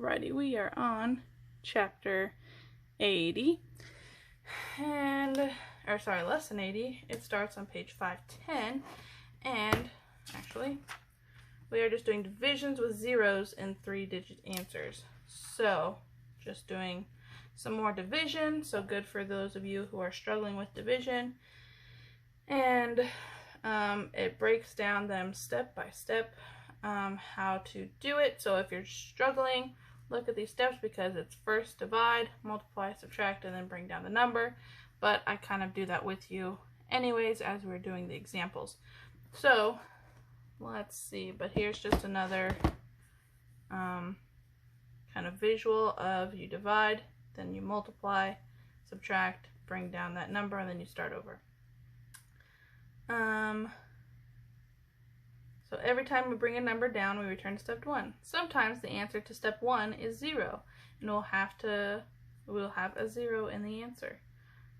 Alrighty, we are on chapter 80, lesson 80. It starts on page 510, and actually, we are just doing divisions with zeros and 3-digit answers. So, just doing some more division, so good for those of you who are struggling with division. And it breaks down them step by step. How to do it. So if you're struggling, look at these steps because it's first divide, multiply, subtract, and then bring down the number. But I kind of do that with you anyways as we're doing the examples. So let's see, but here's just another kind of visual of you divide, then you multiply, subtract, bring down that number, and then you start over. So every time we bring a number down, we return to step 1. Sometimes the answer to step 1 is 0, and we'll have a 0 in the answer.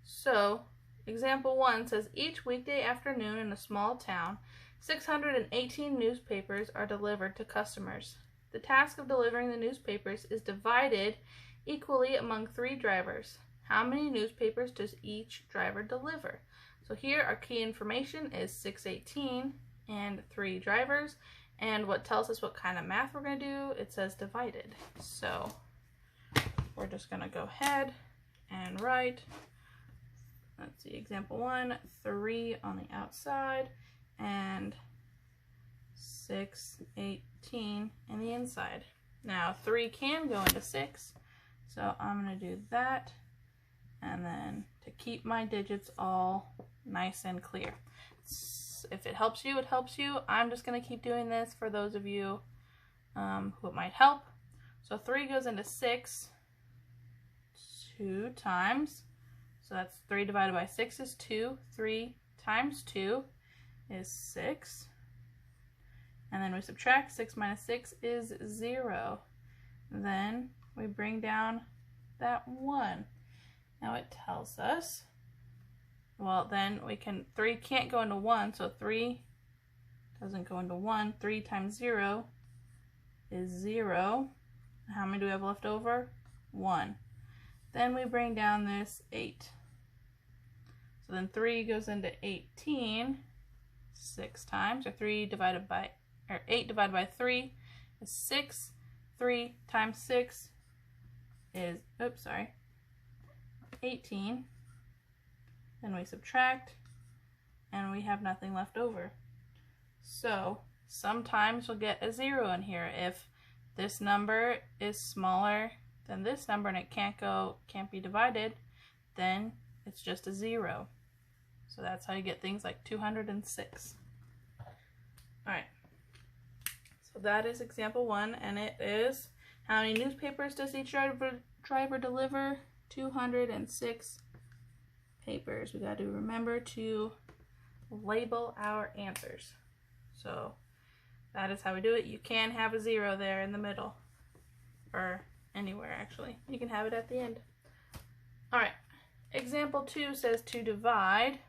So example 1 says, each weekday afternoon in a small town, 618 newspapers are delivered to customers. The task of delivering the newspapers is divided equally among 3 drivers. How many newspapers does each driver deliver? So here our key information is 618 and 3 drivers, and what tells us what kind of math we're going to do, it says divided. So we're just going to go ahead and write, let's see, example 1, 3 on the outside and 618 in the inside. Now 3 can go into 6, so I'm going to do that, and then to keep my digits all nice and clear. If it helps you, it helps you. I'm just going to keep doing this for those of you who it might help. So 3 goes into 6 2 times. So that's 3 divided by 6 is 2. 3 times 2 is 6. And then we subtract. 6 minus 6 is 0. Then we bring down that 1. Now it tells us, well, then 3 can't go into 1, so 3 doesn't go into 1. 3 times 0 is 0. How many do we have left over? 1. Then we bring down this 8. So then 3 goes into 18 6 times, or 8 divided by 3 is 6. 3 times 6 is, 18. Then we subtract, and we have nothing left over. So sometimes we'll get a 0 in here. If this number is smaller than this number and it can't be divided, then it's just a 0. So that's how you get things like 206. Alright, so that is example 1, and it is, how many newspapers does each driver deliver? 206 papers. We got to remember to label our answers. So that is how we do it. You can have a 0 there in the middle, or anywhere actually. You can have it at the end. Alright, example 2 says to divide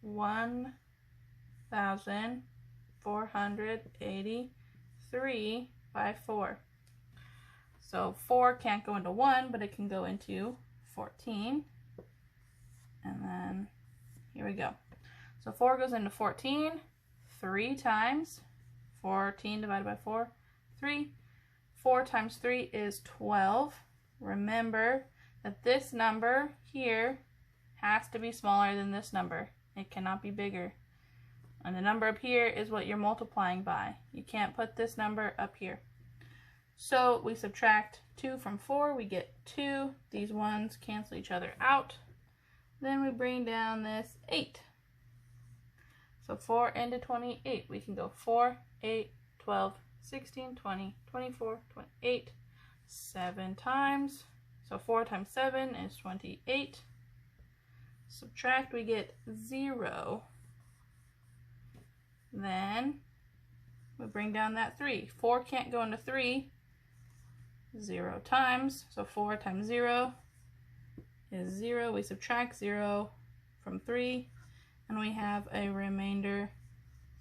1,483 by 4. So 4 can't go into 1, but it can go into 14. And then here we go. So 4 goes into 14 3 times. 14 divided by 4, 3. 4 times 3 is 12. Remember that this number here has to be smaller than this number. It cannot be bigger. And the number up here is what you're multiplying by. You can't put this number up here. So we subtract 2 from 4, we get 2. These ones cancel each other out. Then we bring down this 8. So 4 into 28. We can go 4, 8, 12, 16, 20, 24, 28, 7 times. So 4 times 7 is 28. Subtract, we get 0. Then we bring down that 3. 4 can't go into 3. 0 times, so 4 times 0 is 0. We subtract 0 from 3, and we have a remainder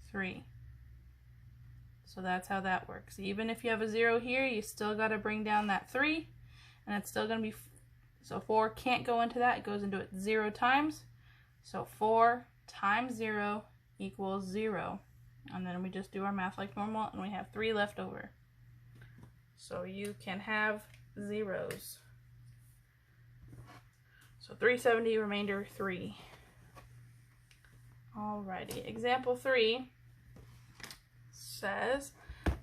3. So that's how that works. Even if you have a 0 here, you still got to bring down that 3, and it's still going to be, so 4 can't go into that, it goes into it 0 times. So 4 times 0 equals 0. And then we just do our math like normal, and we have 3 left over. So you can have zeros. So 370, remainder 3. Alrighty, example 3 says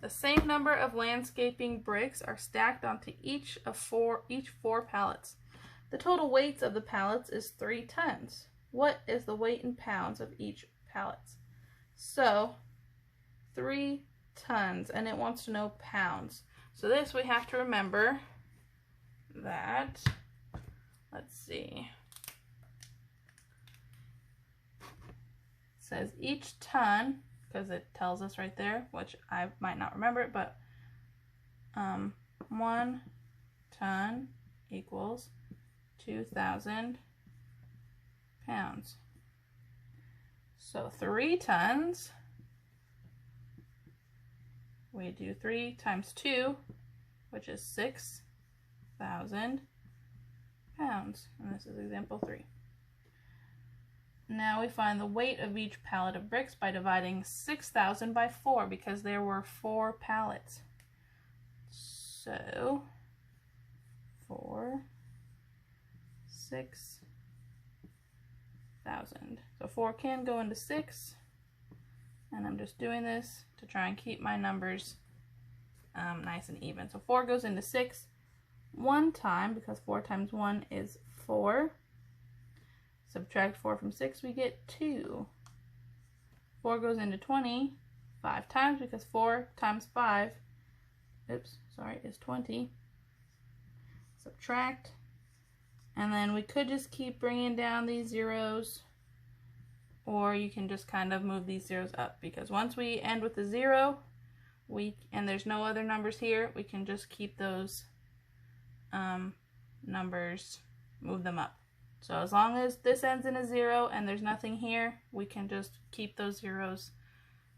the same number of landscaping bricks are stacked onto each 4 pallets. The total weights of the pallets is 3 tons. What is the weight in pounds of each pallet? So 3 tons, and it wants to know pounds. So this we have to remember that, let's see, it says each ton, because it tells us right there, which I might not remember it, but 1 ton equals 2,000 pounds. So 3 tons, we do 3 times 2, which is 6,000 pounds. And this is example 3. Now we find the weight of each pallet of bricks by dividing 6,000 by 4, because there were 4 pallets. So 4, 6,000. So 4 can go into 6, and I'm just doing this to try and keep my numbers nice and even. So 4 goes into 6 one time, because 4 times 1 is 4. Subtract 4 from 6, we get 2. 4 goes into 20 5 times, because 4 times 5, is 20. Subtract, and then we could just keep bringing down these zeros, or you can just kind of move these zeros up, because once we end with a 0, and there's no other numbers here, we can just keep those numbers, move them up. So as long as this ends in a 0 and there's nothing here, we can just keep those zeros,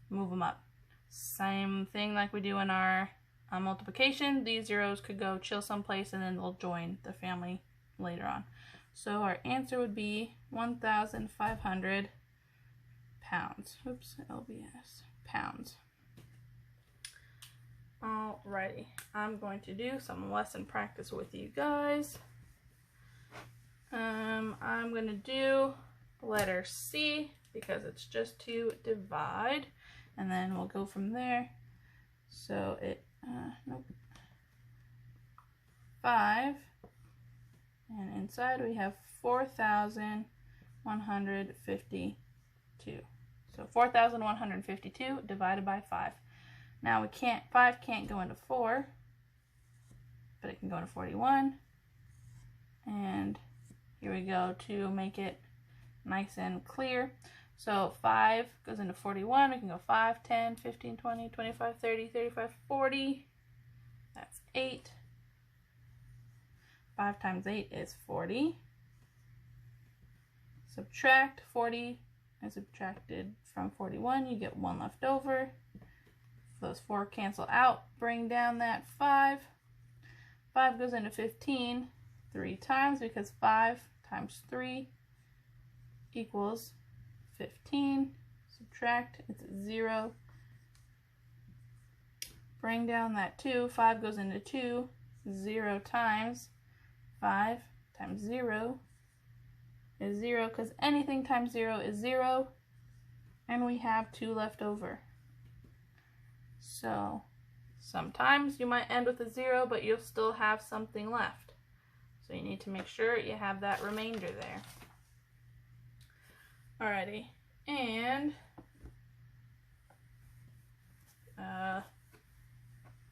move them up. Same thing like we do in our multiplication. These zeros could go chill someplace, and then they'll join the family later on. So our answer would be 1,500 pounds. Oops, LBS, pounds. Alrighty, I'm going to do some lesson practice with you guys. I'm going to do letter C, because it's just to divide, and then we'll go from there. So it, 5, and inside we have 4,152. So 4,152 divided by 5. Now 5 can't go into 4, but it can go into 41. And here we go to make it nice and clear. So 5 goes into 41. We can go 5, 10, 15, 20, 25, 30, 35, 40. That's 8. 5 times 8 is 40. Subtract 40 and subtracted from 41, you get 1 left over. Those 4 cancel out, bring down that 5. 5 goes into 15 3 times, because 5 times 3 equals 15. Subtract, it's 0. Bring down that 2. 5 goes into 2 0 times. 5 times 0 is 0, because anything times 0 is 0, and we have 2 left over. So sometimes you might end with a 0, but you'll still have something left. So you need to make sure you have that remainder there. Alrighty, and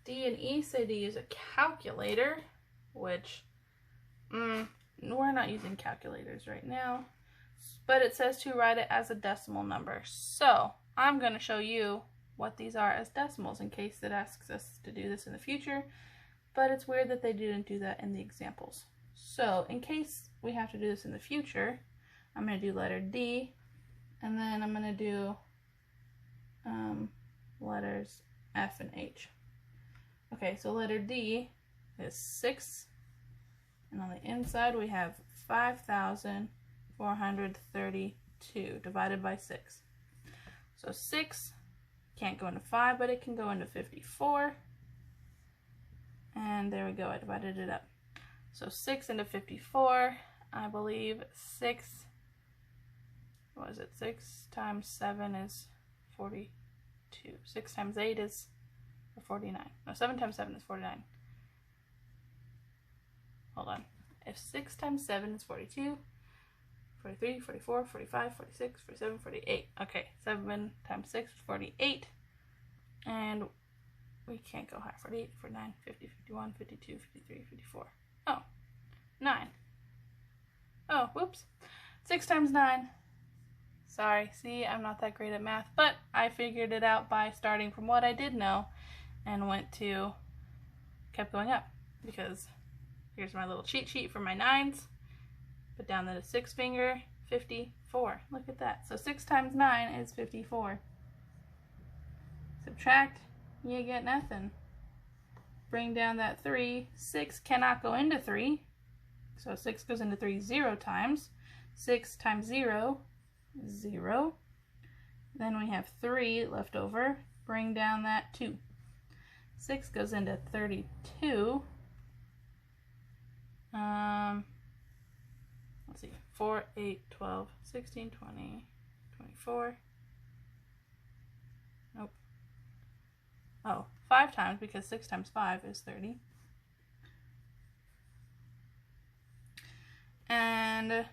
D and E say to use a calculator, which we're not using calculators right now, but it says to write it as a decimal number. So I'm going to show you what these are as decimals in case it asks us to do this in the future, but it's weird that they didn't do that in the examples. So in case we have to do this in the future, I'm going to do letter D, and then I'm going to do letters F, and H. Okay, so letter D is 6, and on the inside we have 5,432 divided by 6. So 6 can't go into 5, but it can go into 54. And there we go, I divided it up. So 6 into 54, I believe 6, what is it? 6 times 7 is 42. 6 times 8 is 49. No, 7 times 7 is 49. Hold on. If 6 times 7 is 42, 43, 44, 45, 46, 47, 48. Okay, 7 times 6 is 48. And we can't go higher. 48, 49, 50, 51, 52, 53, 54. Oh, 9. Oh, whoops. 6 times 9. Sorry, see, I'm not that great at math, but I figured it out by starting from what I did know and kept going up, because here's my little cheat sheet for my 9s. Put down the 6 finger, 54. Look at that. So 6 times 9 is 54. Subtract, you get nothing. Bring down that 3. 6 cannot go into 3. So 6 goes into 3 0 times. 6 times 0, 0. Then we have 3 left over. Bring down that 2. 6 goes into 32. Let's see. 4, 8, 12, 16, 20, 24. Nope. Oh, 5 times, because 6 times 5 is 30. And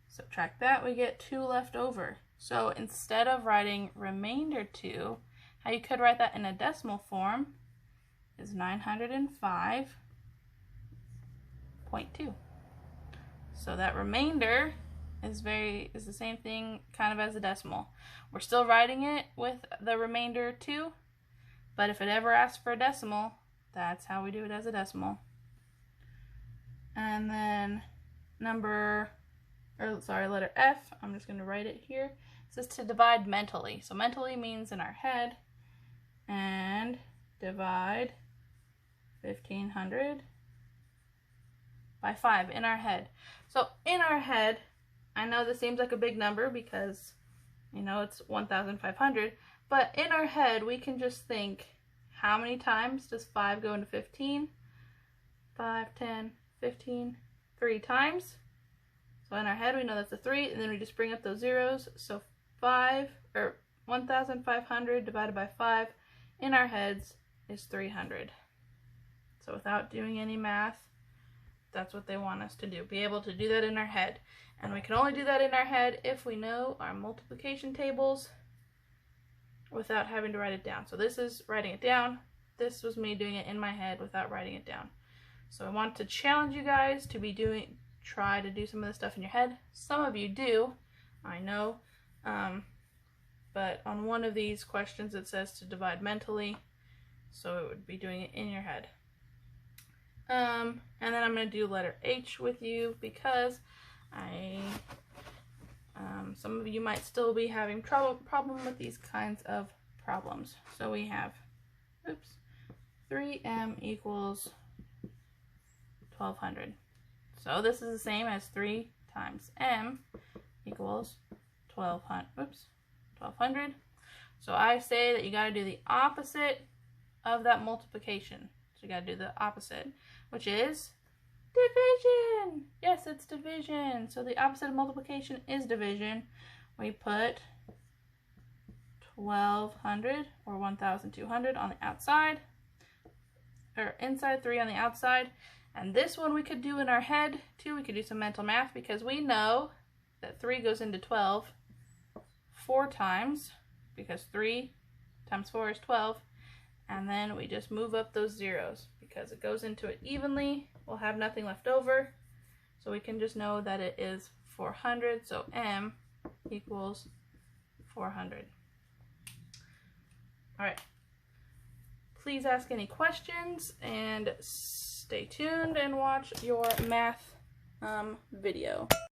subtract that, we get 2 left over. So instead of writing remainder 2, how you could write that in a decimal form is 905.2. So that remainder is the same thing kind of as a decimal. We're still writing it with the remainder 2, but if it ever asks for a decimal, that's how we do it as a decimal. And then letter F, I'm just going to write it here. It says to divide mentally. So mentally means in our head, and divide 1,500 by 5 in our head. So in our head, I know this seems like a big number because, you know, it's 1,500, but in our head we can just think, how many times does 5 go into 15? 5, 10, 15, 3 times. So in our head we know that's a 3, and then we just bring up those zeros. So 1,500 divided by 5 in our heads is 300. So without doing any math, that's what they want us to do. Be able to do that in our head. And we can only do that in our head if we know our multiplication tables without having to write it down. So this is writing it down. This was me doing it in my head without writing it down. So I want to challenge you guys to try to do some of this stuff in your head. Some of you do, I know. But on one of these questions it says to divide mentally, so it would be doing it in your head. And then I'm going to do letter H with you because some of you might still be having problem with these kinds of problems. So we have, 3m equals 1,200. So this is the same as 3 times m equals 1,200. So I say that you got to do the opposite of that multiplication. So you got to do the opposite, which is division. Yes, it's division. So the opposite of multiplication is division. We put 1,200 or 1,200 on the outside, or inside, 3 on the outside. And this one we could do in our head too. We could do some mental math because we know that 3 goes into 12 4 times, because 3 times 4 is 12. And then we just move up those zeros because it goes into it evenly. We'll have nothing left over. So we can just know that it is 400. So m equals 400. All right. Please ask any questions and stay tuned and watch your math video.